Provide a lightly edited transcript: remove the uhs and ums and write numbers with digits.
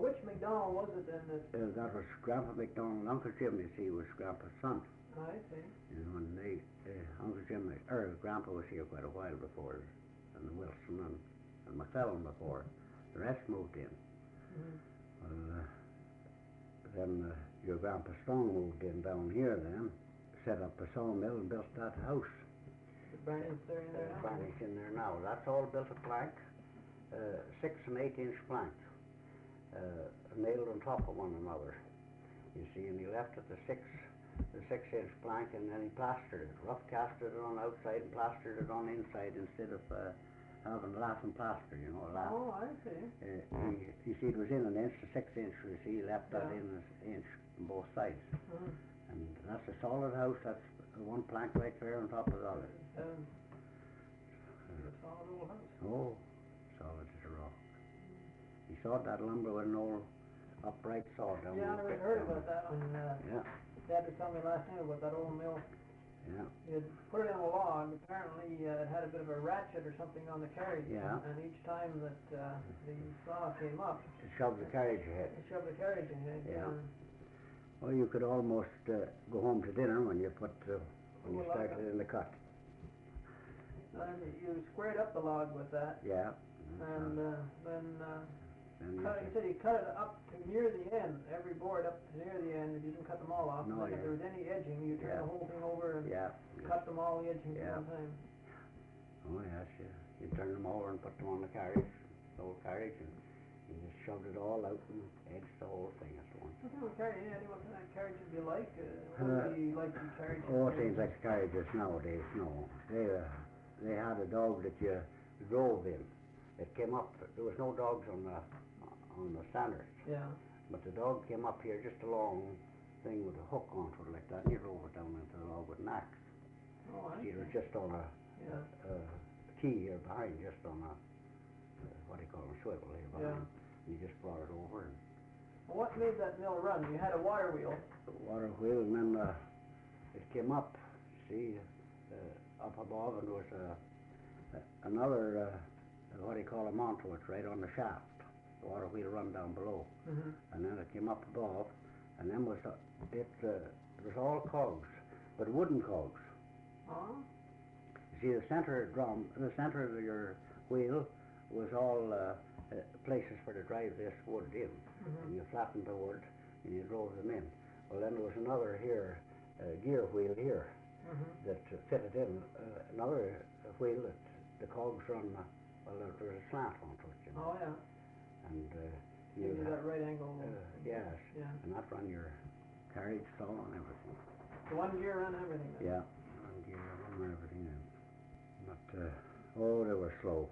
which McDonald was it then that was Grandpa McDonald. Uncle Jim, you see, was Grandpa's son. I see. You know, and Uncle Jim, Grandpa was here quite a while before, and Wilson and Mclaren before. The rest moved in. Well, then your Grandpa Strong moved in down here then, set up a sawmill and built that house. The Barney's there in there now? Barney's in there now. That's all built of plank, 6 and 8 inch plank, nailed on top of one another. You see, and he left it the 6 inch plank, and then he plastered it, rough casted it on outside and plastered it on inside instead of having laughing plaster, you know, lath. Oh, I see. You see, it was in an inch, the 6 inch, you see, he left that in an inch on both sides. And that's a solid house. That's one plank right there on top of the other. A solid old house. Oh, solid as a rock. He sawed that lumber with an old upright saw down. Yeah, I never heard about that one. Dad was telling me last night about that old mill. Yeah. He had put it on a log. Apparently, it had a bit of a ratchet or something on the carriage. Yeah. And each time that the saw came up, it shoved the carriage ahead. It shoved the carriage ahead. Yeah. Well, you could almost go home to dinner when you started in the cut. And you squared up the log with that. Yeah. And then you said you cut it up to near the end, every board up to near the end. You didn't cut them all off. No, and if there was any edging, you turn the whole thing over and cut them all the edging at one time. Oh yes, you turn them over and put them on the carriage, the whole carriage, and you just shoved it all out and edged the whole thing at once. What kind of idea what that carriage would be like? What would be like the carriage? Oh, things like the carriages nowadays, no. They had a dog that you drove in. It came up. There was no dogs on the standards. Yeah. But the dog came up here, just a long thing with a hook onto it like that, and you drove it down into the log with an axe. Oh, I see. It was just on a key here behind, just on a what do you call it, a swivel here behind. You just brought it over. And what made that mill run? You had a water wheel. Water wheel, and then it came up. See, up above, and there was another what do you call a mount to it, right on the shaft. The water wheel run down below, and then it came up above, and then it was all cogs, but wooden cogs. You see, the center of your wheel was all places for to drive this wood in, and you flattened the wood and you drove them in. Well, then there was another here, gear wheel here, that fitted in another wheel that the cogs run. Well, there was a slant onto it, you know. Oh yeah. And you did that right angle. Yes. Yeah. And that run your carriage, saw, and everything. The one gear ran everything then? Yeah, one gear run everything then. But they were slow.